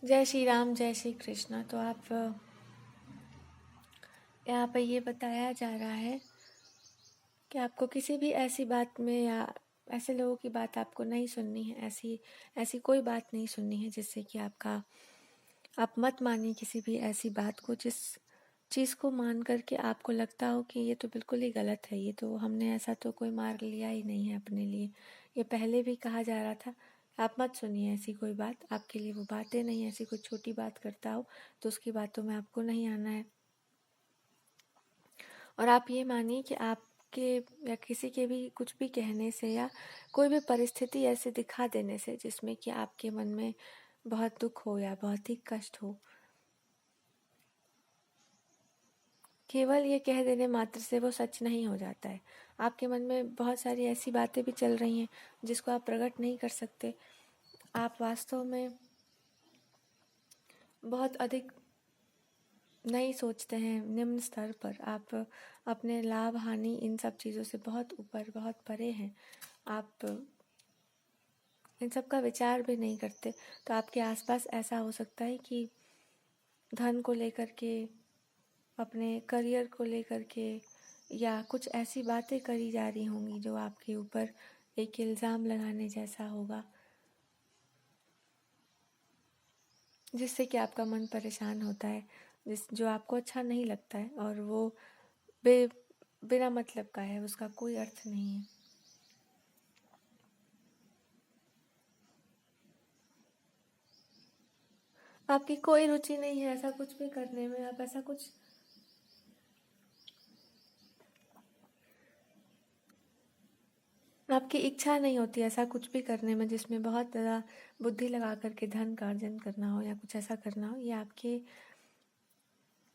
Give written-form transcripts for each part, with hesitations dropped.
जय श्री राम, जय श्री कृष्ण। तो आप यहाँ पर ये बताया जा रहा है कि आपको किसी भी ऐसी बात में या ऐसे लोगों की बात आपको नहीं सुननी है। ऐसी ऐसी कोई बात नहीं सुननी है जिससे कि आप मत मानिए किसी भी ऐसी बात को जिस चीज़ को मान करके आपको लगता हो कि ये तो बिल्कुल ही गलत है, ये तो हमने ऐसा तो कोई मार्ग लिया ही नहीं है अपने लिए। ये पहले भी कहा जा रहा था, आप मत सुनिए ऐसी कोई बात। आपके लिए वो बातें नहीं, ऐसी कोई छोटी बात करता हो तो उसकी बातों में आपको नहीं आना है। और आप ये मानिए कि आपके या किसी के भी कुछ भी कहने से या कोई भी परिस्थिति ऐसे दिखा देने से जिसमें कि आपके मन में बहुत दुख हो या बहुत ही कष्ट हो, केवल ये कह देने मात्र से वो सच नहीं हो जाता है। आपके मन में बहुत सारी ऐसी बातें भी चल रही हैं जिसको आप प्रकट नहीं कर सकते। आप वास्तव में बहुत अधिक नहीं सोचते हैं, निम्न स्तर पर। आप अपने लाभ हानि इन सब चीज़ों से बहुत ऊपर, बहुत परे हैं। आप इन सब का विचार भी नहीं करते। तो आपके आसपास ऐसा हो सकता है कि धन को लेकर के, अपने करियर को लेकर के, या कुछ ऐसी बातें करी जा रही होंगी जो आपके ऊपर एक इल्ज़ाम लगाने जैसा होगा, जिससे कि आपका मन परेशान होता है, जो आपको अच्छा नहीं लगता है, और वो बिना मतलब का है, उसका कोई अर्थ नहीं है। आपकी कोई रुचि नहीं है ऐसा कुछ भी करने में। आप ऐसा कुछ, आपकी इच्छा नहीं होती ऐसा कुछ भी करने में जिसमें बहुत ज़्यादा बुद्धि लगा करके धन का अर्जन करना हो या कुछ ऐसा करना हो। ये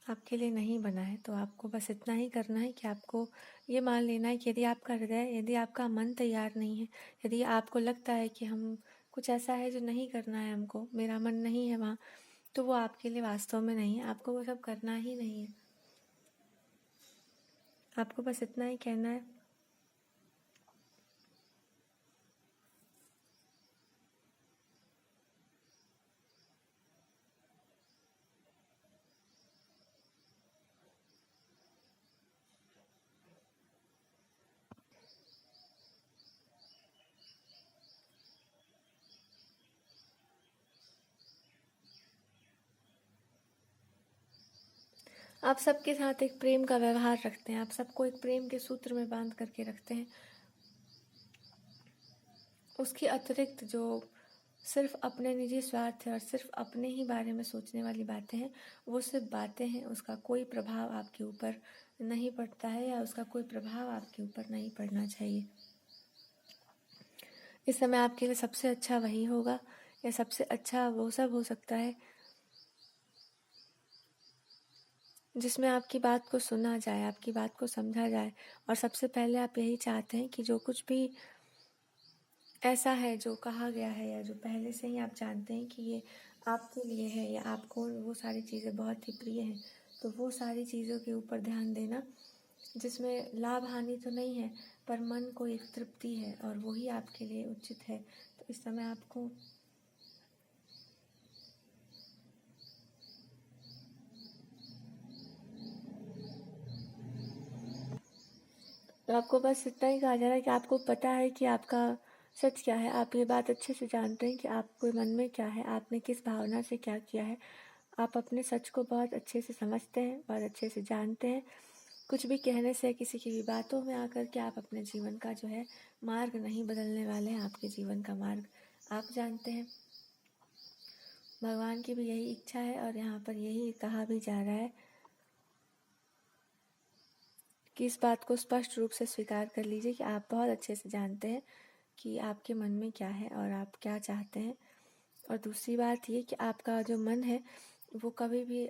आपके लिए नहीं बना है। तो आपको बस इतना ही करना है कि आपको ये मान लेना है कि यदि आपका हृदय, यदि आपका मन तैयार नहीं है, यदि आपको लगता है कि हम कुछ ऐसा है जो नहीं करना है, हमको, मेरा मन नहीं है वहाँ, तो वो आपके लिए वास्तव में नहीं है। आपको वो सब करना ही नहीं है। आपको बस इतना ही कहना है, आप सबके साथ एक प्रेम का व्यवहार रखते हैं, आप सबको एक प्रेम के सूत्र में बांध करके रखते हैं। उसके अतिरिक्त जो सिर्फ अपने निजी स्वार्थ है और सिर्फ अपने ही बारे में सोचने वाली बातें हैं, वो सिर्फ बातें हैं। उसका कोई प्रभाव आपके ऊपर नहीं पड़ता है, या उसका कोई प्रभाव आपके ऊपर नहीं पड़ना चाहिए। इस समय आपके लिए सबसे अच्छा वही होगा, या सबसे अच्छा वो सब हो सकता है जिसमें आपकी बात को सुना जाए, आपकी बात को समझा जाए। और सबसे पहले आप यही चाहते हैं कि जो कुछ भी ऐसा है जो कहा गया है, या जो पहले से ही आप जानते हैं कि ये आपके लिए है, या आपको वो सारी चीज़ें बहुत ही प्रिय हैं, तो वो सारी चीज़ों के ऊपर ध्यान देना जिसमें लाभ हानि तो नहीं है, पर मन को एक तृप्ति है, और वही आपके लिए उचित है। तो इस समय आपको बस इतना ही कहा जा रहा है कि आपको पता है कि आपका सच क्या है। आप ये बात अच्छे से जानते हैं कि आपके मन में क्या है, आपने किस भावना से क्या किया है। आप अपने सच को बहुत अच्छे से समझते हैं, बहुत अच्छे से जानते हैं। कुछ भी कहने से, किसी की भी बातों में आकर के आप अपने जीवन का जो है मार्ग नहीं बदलने वाले हैं। आपके जीवन का मार्ग आप जानते हैं। भगवान की भी यही इच्छा है, और यहाँ पर यही कहा भी जा रहा है कि इस बात को स्पष्ट रूप से स्वीकार कर लीजिए कि आप बहुत अच्छे से जानते हैं कि आपके मन में क्या है और आप क्या चाहते हैं। और दूसरी बात ये कि आपका जो मन है वो कभी भी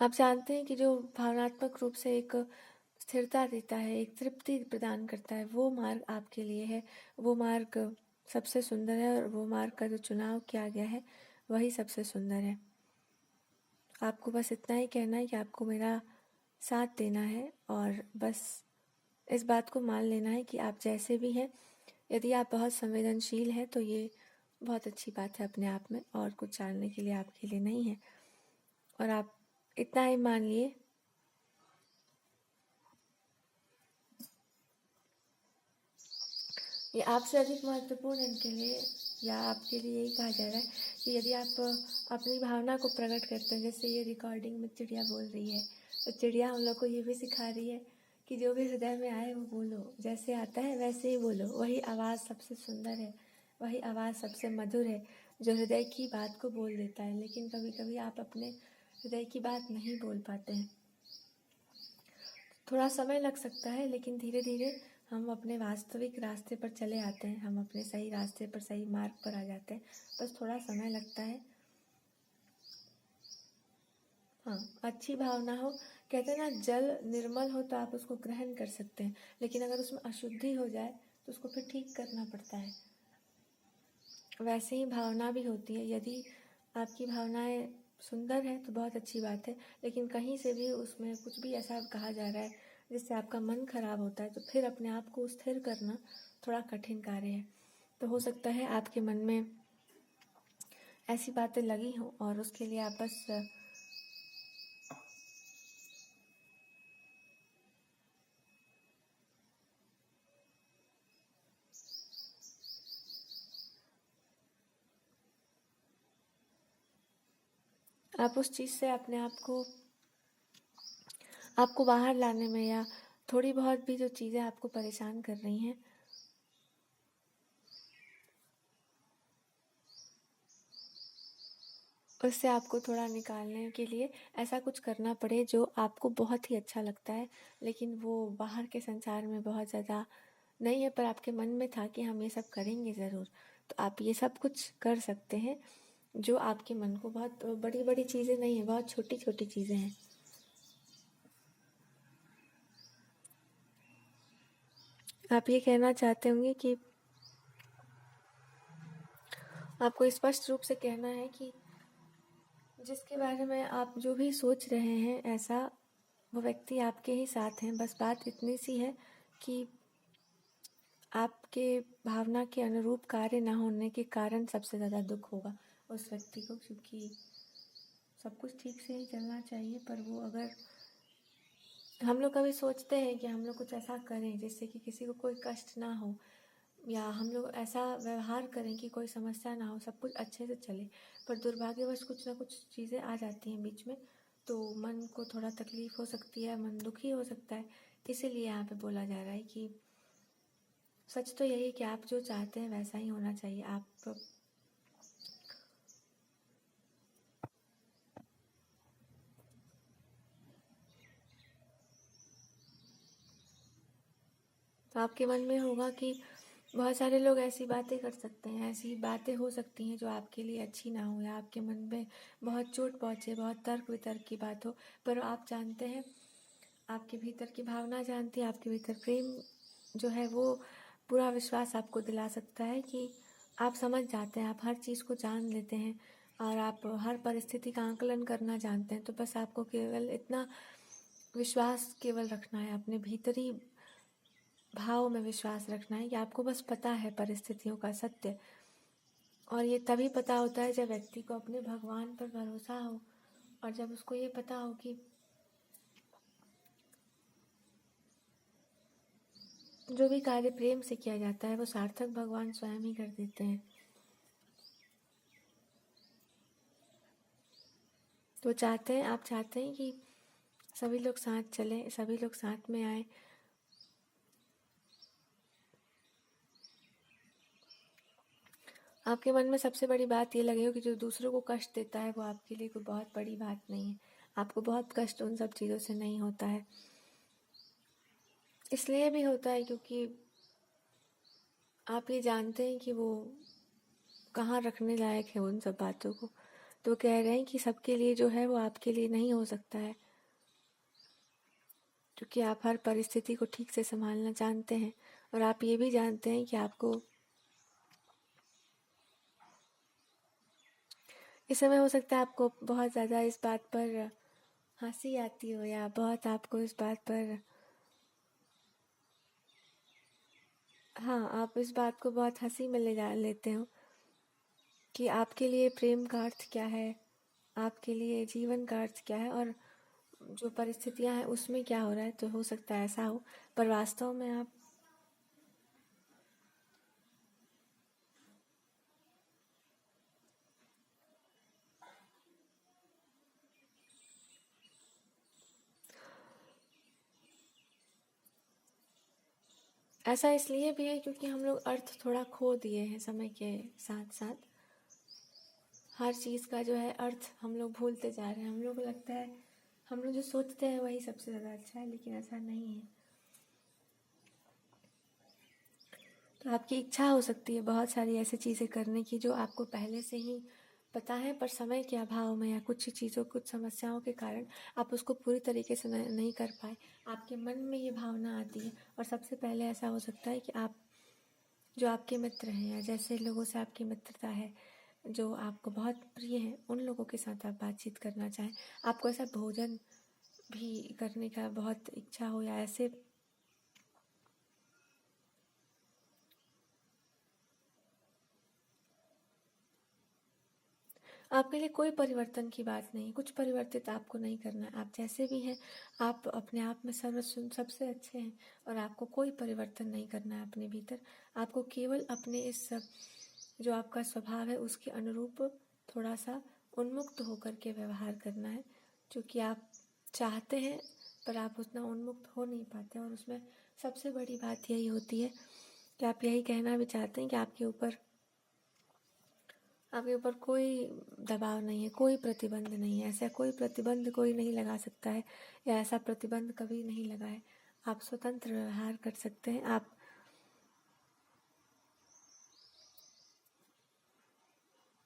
आप जानते हैं कि जो भावनात्मक रूप से एक स्थिरता देता है, एक तृप्ति प्रदान करता है, वो मार्ग आपके लिए है। वो मार्ग सबसे सुंदर है, और वो मार्ग का जो चुनाव किया गया है वही सबसे सुंदर है। आपको बस इतना ही कहना है कि आपको मेरा साथ देना है, और बस इस बात को मान लेना है कि आप जैसे भी हैं, यदि आप बहुत संवेदनशील हैं तो ये बहुत अच्छी बात है अपने आप में, और कुछ जानने के लिए आपके लिए नहीं है। और आप इतना ही मान लिए ये आपसे अधिक महत्वपूर्ण है इनके लिए, या आपके लिए यही कहा जा रहा है कि यदि आप अपनी भावना को प्रकट करते हैं, जैसे ये रिकॉर्डिंग में चिड़िया बोल रही है, तो चिड़िया हम लोग को ये भी सिखा रही है कि जो भी हृदय में आए वो बोलो, जैसे आता है वैसे ही बोलो। वही आवाज़ सबसे सुंदर है, वही आवाज़ सबसे मधुर है जो हृदय की बात को बोल देता है। लेकिन कभी कभी आप अपने हृदय की बात नहीं बोल पाते हैं। थोड़ा समय लग सकता है, लेकिन धीरे धीरे हम अपने वास्तविक रास्ते पर चले आते हैं, हम अपने सही रास्ते पर, सही मार्ग पर आ जाते हैं। बस थोड़ा समय लगता है। हाँ, अच्छी भावना हो, कहते हैं ना, जल निर्मल हो तो आप उसको ग्रहण कर सकते हैं, लेकिन अगर उसमें अशुद्धि हो जाए तो उसको फिर ठीक करना पड़ता है। वैसे ही भावना भी होती है। यदि आपकी भावनाएं सुंदर है तो बहुत अच्छी बात है, लेकिन कहीं से भी उसमें कुछ भी ऐसा कहा जा रहा है जिससे आपका मन खराब होता है, तो फिर अपने आप को स्थिर करना थोड़ा कठिन कार्य है। तो हो सकता है आपके मन में ऐसी बातें लगी हों और उसके लिए आप बस आप उस चीज़ से अपने आप को, आपको बाहर लाने में, या थोड़ी बहुत भी जो चीज़ें आपको परेशान कर रही हैं, उससे आपको थोड़ा निकालने के लिए ऐसा कुछ करना पड़े जो आपको बहुत ही अच्छा लगता है, लेकिन वो बाहर के संसार में बहुत ज़्यादा नहीं है, पर आपके मन में था कि हम ये सब करेंगे ज़रूर। तो आप ये सब कुछ कर सकते हैं जो आपके मन को, बहुत बड़ी बड़ी चीज़ें नहीं है, बहुत छोटी छोटी चीज़ें हैं। आप ये कहना चाहते होंगे कि आपको स्पष्ट रूप से कहना है कि जिसके बारे में आप जो भी सोच रहे हैं ऐसा, वो व्यक्ति आपके ही साथ हैं। बस बात इतनी सी है कि आपके भावना के अनुरूप कार्य न होने के कारण सबसे ज़्यादा दुख होगा उस व्यक्ति को, क्योंकि सब कुछ ठीक से ही चलना चाहिए। पर वो, अगर हम लोग कभी सोचते हैं कि हम लोग कुछ ऐसा करें जिससे कि किसी को कोई कष्ट ना हो, या हम लोग ऐसा व्यवहार करें कि कोई समस्या ना हो, सब कुछ अच्छे से चले, पर दुर्भाग्यवश कुछ ना कुछ चीज़ें आ जाती हैं बीच में, तो मन को थोड़ा तकलीफ हो सकती है, मन दुखी हो सकता है। इसीलिए यहाँ पे बोला जा रहा है कि सच तो यही कि आप जो चाहते हैं वैसा ही होना चाहिए। तो आपके मन में होगा कि बहुत सारे लोग ऐसी बातें कर सकते हैं, ऐसी बातें हो सकती हैं जो आपके लिए अच्छी ना हो, या आपके मन में बहुत चोट पहुँचे, बहुत तर्क वितर्क की बात हो, पर आप जानते हैं, आपके भीतर की भावना जानती है, आपके भीतर प्रेम जो है वो पूरा विश्वास आपको दिला सकता है कि आप समझ जाते हैं, आप हर चीज़ को जान लेते हैं, और आप हर परिस्थिति का आकलन करना जानते हैं। तो बस आपको केवल इतना विश्वास केवल रखना है, अपने भीतरी भाव में विश्वास रखना है कि आपको बस पता है परिस्थितियों का सत्य। और ये तभी पता होता है जब व्यक्ति को अपने भगवान पर भरोसा हो, और जब उसको ये पता हो कि जो भी कार्य प्रेम से किया जाता है वो सार्थक भगवान स्वयं ही कर देते हैं। तो चाहते हैं, आप चाहते हैं कि सभी लोग साथ चलें, सभी लोग साथ में आए। आपके मन में सबसे बड़ी बात ये लगी हो कि जो दूसरों को कष्ट देता है वो आपके लिए कोई बहुत बड़ी बात नहीं है, आपको बहुत कष्ट उन सब चीज़ों से नहीं होता है। इसलिए भी होता है क्योंकि आप ये जानते हैं कि वो कहाँ रखने लायक है उन सब बातों को। तो कह रहे हैं कि सबके लिए जो है वो आपके लिए नहीं हो सकता है, क्योंकि आप हर परिस्थिति को ठीक से संभालना जानते हैं, और आप ये भी जानते हैं कि आपको इस समय हो सकता है आपको बहुत ज़्यादा इस बात पर हंसी आती हो, या बहुत आपको इस बात पर हाँ, आप इस बात को बहुत हंसी में ले जा लेते हो कि आपके लिए प्रेम का अर्थ क्या है, आपके लिए जीवन का अर्थ क्या है, और जो परिस्थितियां हैं उसमें क्या हो रहा है। तो हो सकता है ऐसा हो, पर वास्तव में आप ऐसा इसलिए भी है क्योंकि हम लोग अर्थ थोड़ा खो दिए हैं समय के साथ साथ। हर चीज़ का जो है अर्थ हम लोग भूलते जा रहे हैं। हम लोग को लगता है, हम लोग जो सोचते हैं वही सबसे ज़्यादा अच्छा है, लेकिन ऐसा नहीं है। तो आपकी इच्छा हो सकती है बहुत सारी ऐसी चीज़ें करने की जो आपको पहले से ही पता है, पर समय के अभाव में या कुछ चीज़ों, कुछ समस्याओं के कारण आप उसको पूरी तरीके से नहीं कर पाए। आपके मन में ये भावना आती है। और सबसे पहले ऐसा हो सकता है कि आप, जो आपके मित्र हैं या जैसे लोगों से आपकी मित्रता है, जो आपको बहुत प्रिय हैं, उन लोगों के साथ आप बातचीत करना चाहें। आपको ऐसा भोजन भी करने का बहुत इच्छा हो, या ऐसे आपके लिए कोई परिवर्तन की बात नहीं, कुछ परिवर्तित आपको नहीं करना है। आप जैसे भी हैं, आप अपने आप में सबसे अच्छे हैं, और आपको कोई परिवर्तन नहीं करना है अपने भीतर। आपको केवल अपने इस जो आपका स्वभाव है उसके अनुरूप थोड़ा सा उन्मुक्त होकर के व्यवहार करना है, क्योंकि आप चाहते हैं पर आप उतना उन्मुक्त हो नहीं पाते। और उसमें सबसे बड़ी बात यही होती है कि आप यही कहना भी चाहते हैं कि आपके ऊपर कोई दबाव नहीं है, कोई प्रतिबंध नहीं है। ऐसा कोई प्रतिबंध कोई नहीं लगा सकता है, या ऐसा प्रतिबंध कभी नहीं लगा है। आप स्वतंत्र व्यवहार कर सकते हैं। आप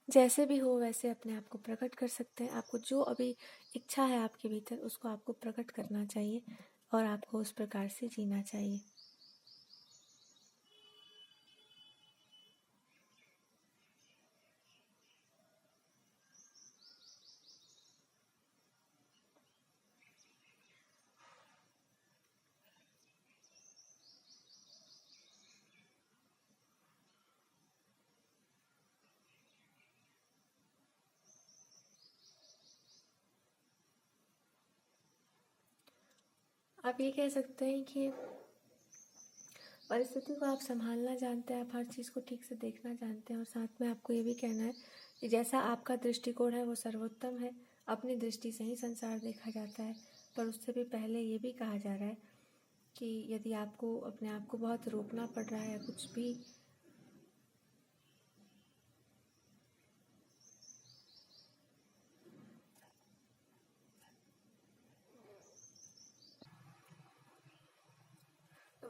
जैसे भी हो वैसे अपने आप को प्रकट कर सकते हैं। आपको जो अभी इच्छा है आपके भीतर, उसको आपको प्रकट करना चाहिए और आपको उस प्रकार से जीना चाहिए। आप ये कह सकते हैं कि परिस्थिति को आप संभालना जानते हैं, आप हर चीज़ को ठीक से देखना जानते हैं, और साथ में आपको ये भी कहना है कि जैसा आपका दृष्टिकोण है वो सर्वोत्तम है। अपनी दृष्टि से ही संसार देखा जाता है। पर उससे भी पहले ये भी कहा जा रहा है कि यदि आपको अपने आप को बहुत रोकना पड़ रहा है या कुछ भी,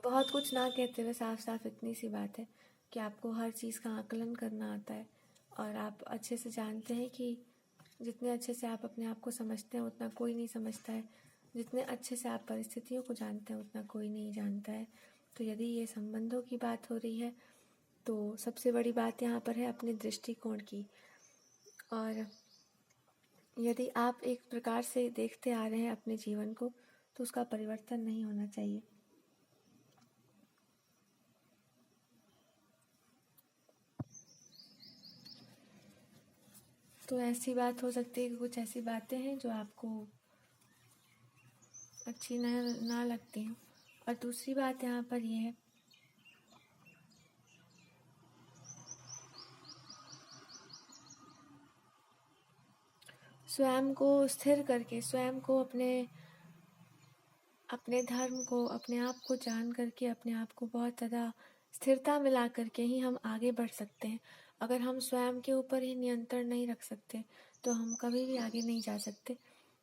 बहुत कुछ ना कहते हुए साफ साफ इतनी सी बात है कि आपको हर चीज़ का आकलन करना आता है, और आप अच्छे से जानते हैं कि जितने अच्छे से आप अपने आप को समझते हैं उतना कोई नहीं समझता है। जितने अच्छे से आप परिस्थितियों को जानते हैं उतना कोई नहीं जानता है। तो यदि ये संबंधों की बात हो रही है तो सबसे बड़ी बात यहाँ पर है अपने दृष्टिकोण की। और यदि आप एक प्रकार से देखते आ रहे हैं अपने जीवन को, तो उसका परिवर्तन नहीं होना चाहिए। तो ऐसी बात हो सकती है कि कुछ ऐसी बातें हैं जो आपको अच्छी ना लगती हैं। और दूसरी बात यहाँ पर यह है, स्वयं को स्थिर करके, स्वयं को अपने धर्म को, अपने आप को जान करके, अपने आप को बहुत ज़्यादा स्थिरता मिला करके ही हम आगे बढ़ सकते हैं। अगर हम स्वयं के ऊपर ही नियंत्रण नहीं रख सकते तो हम कभी भी आगे नहीं जा सकते।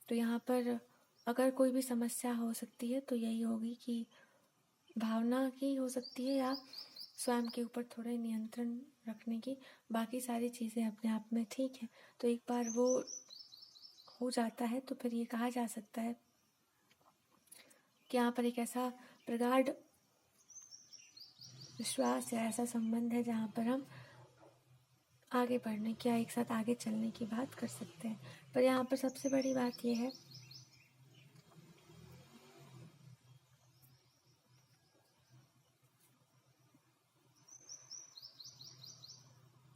तो यहाँ पर अगर कोई भी समस्या हो सकती है तो यही होगी कि भावना की हो सकती है, या स्वयं के ऊपर थोड़े नियंत्रण रखने की। बाकी सारी चीज़ें अपने आप में ठीक है। तो एक बार वो हो जाता है तो फिर ये कहा जा सकता है कि यहाँ पर एक ऐसा प्रगाढ़ विश्वास या ऐसा संबंध है जहाँ पर हम आगे बढ़ने की या एक साथ आगे चलने की बात कर सकते हैं। पर यहाँ पर सबसे बड़ी बात यह है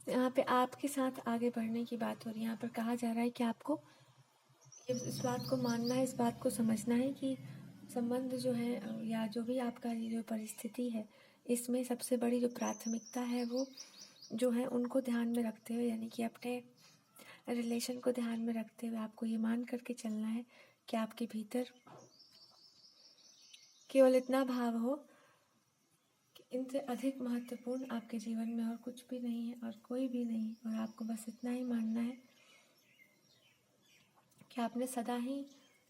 यहाँ पे आपके साथ आगे बढ़ने की बात हो रही है। यहाँ पर कहा जा रहा है कि आपको इस बात को मानना है, इस बात को समझना है कि संबंध जो है या जो भी आपका ये जो परिस्थिति है, इसमें सबसे बड़ी जो प्राथमिकता है वो जो है उनको ध्यान में रखते हुए, यानी कि अपने रिलेशन को ध्यान में रखते हुए आपको ये मान करके चलना है कि आपके भीतर केवल इतना भाव हो कि इनसे अधिक महत्वपूर्ण आपके जीवन में और कुछ भी नहीं है और कोई भी नहीं, और आपको बस इतना ही मानना है कि आपने सदा ही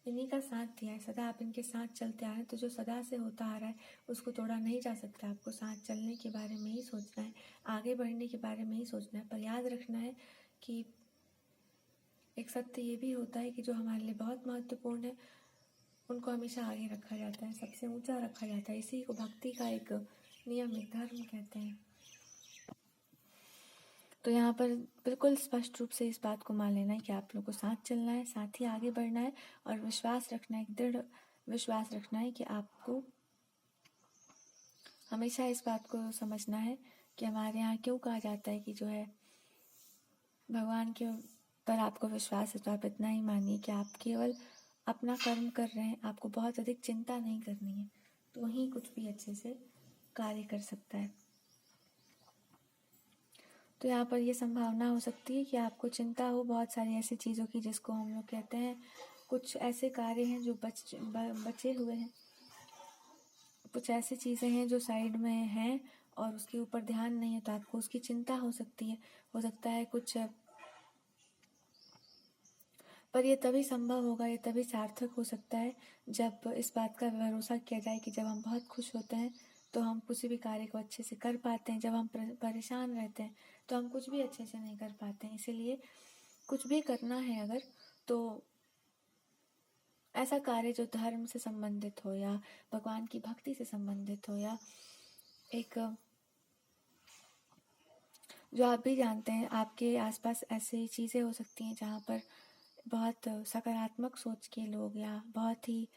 इन्हीं का साथ दिया है, सदा आप इनके साथ चलते आ रहे हैं, तो जो सदा से होता आ रहा है उसको तोड़ा नहीं जा सकता। आपको साथ चलने के बारे में ही सोचना है, आगे बढ़ने के बारे में ही सोचना है, पर याद रखना है कि एक सत्य ये भी होता है कि जो हमारे लिए बहुत महत्वपूर्ण है उनको हमेशा आगे रखा जाता है, सबसे ऊंचा रखा जाता है। इसी को भक्ति का एक नियम, एक धर्म कहते हैं। तो यहाँ पर बिल्कुल स्पष्ट रूप से इस बात को मान लेना है कि आप लोगों को साथ चलना है, साथ ही आगे बढ़ना है, और विश्वास रखना है, एक दृढ़ विश्वास रखना है कि आपको हमेशा इस बात को समझना है कि हमारे यहाँ क्यों कहा जाता है कि जो है भगवान के पर आपको विश्वास है तो आप इतना ही मानिए कि आप केवल अपना कर्म कर रहे हैं, आपको बहुत अधिक चिंता नहीं करनी है, तो वहीं कुछ भी अच्छे से कार्य कर सकता है। तो यहाँ पर ये संभावना हो सकती है कि आपको चिंता हो बहुत सारी ऐसी चीज़ों की जिसको हम लोग कहते हैं, कुछ ऐसे कार्य हैं जो बचे हुए हैं, कुछ ऐसी चीज़ें हैं जो साइड में हैं और उसके ऊपर ध्यान नहीं है, तो आपको उसकी चिंता हो सकती है। हो सकता है कुछ, पर ये तभी संभव होगा, ये तभी सार्थक हो सकता है जब इस बात का भरोसा किया जाए कि जब हम बहुत खुश होते हैं तो हम किसी भी कार्य को अच्छे से कर पाते हैं, जब हम परेशान रहते हैं तो हम कुछ भी अच्छे से नहीं कर पाते हैं। इसीलिए कुछ भी करना है अगर, तो ऐसा कार्य जो धर्म से संबंधित हो या भगवान की भक्ति से संबंधित हो, या एक जो आप भी जानते हैं आपके आसपास ऐसी चीज़ें हो सकती हैं जहाँ पर बहुत सकारात्मक सोच के लोग या बहुत ही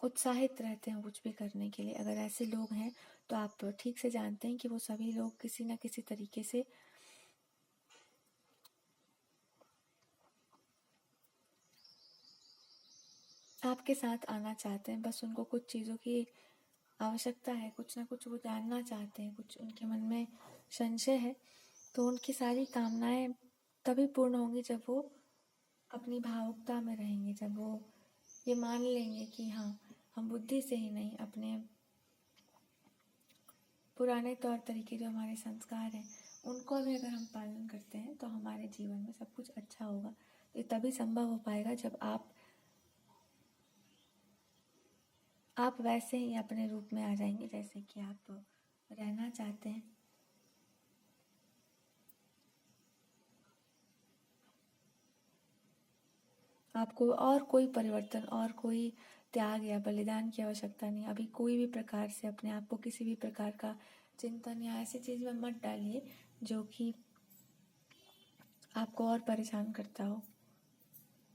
उत्साहित रहते हैं कुछ भी करने के लिए। अगर ऐसे लोग हैं तो आप ठीक से जानते हैं कि वो सभी लोग किसी न किसी तरीके से आपके साथ आना चाहते हैं। बस उनको कुछ चीज़ों की आवश्यकता है, कुछ ना कुछ वो जानना चाहते हैं, कुछ उनके मन में संशय है, तो उनकी सारी कामनाएं तभी पूर्ण होंगी जब वो अपनी भावुकता में रहेंगे, जब वो ये मान लेंगे कि हाँ, हम बुद्धि से ही नहीं, अपने पुराने तौर तरीके जो हमारे संस्कार हैं उनको भी अगर हम पालन करते हैं तो हमारे जीवन में सब कुछ अच्छा होगा। ये तभी संभव हो पाएगा जब आप वैसे ही अपने रूप में आ जाएंगे जैसे कि आप रहना चाहते हैं। आपको और कोई परिवर्तन और कोई त्याग या बलिदान की आवश्यकता नहीं। अभी कोई भी प्रकार से अपने आप को किसी भी प्रकार का चिंतन या ऐसी चीज़ में मत डालिए जो कि आपको और परेशान करता हो।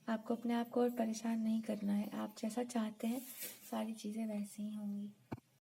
आपको अपने आप को और परेशान नहीं करना है। आप जैसा चाहते हैं सारी चीज़ें वैसी ही होंगी।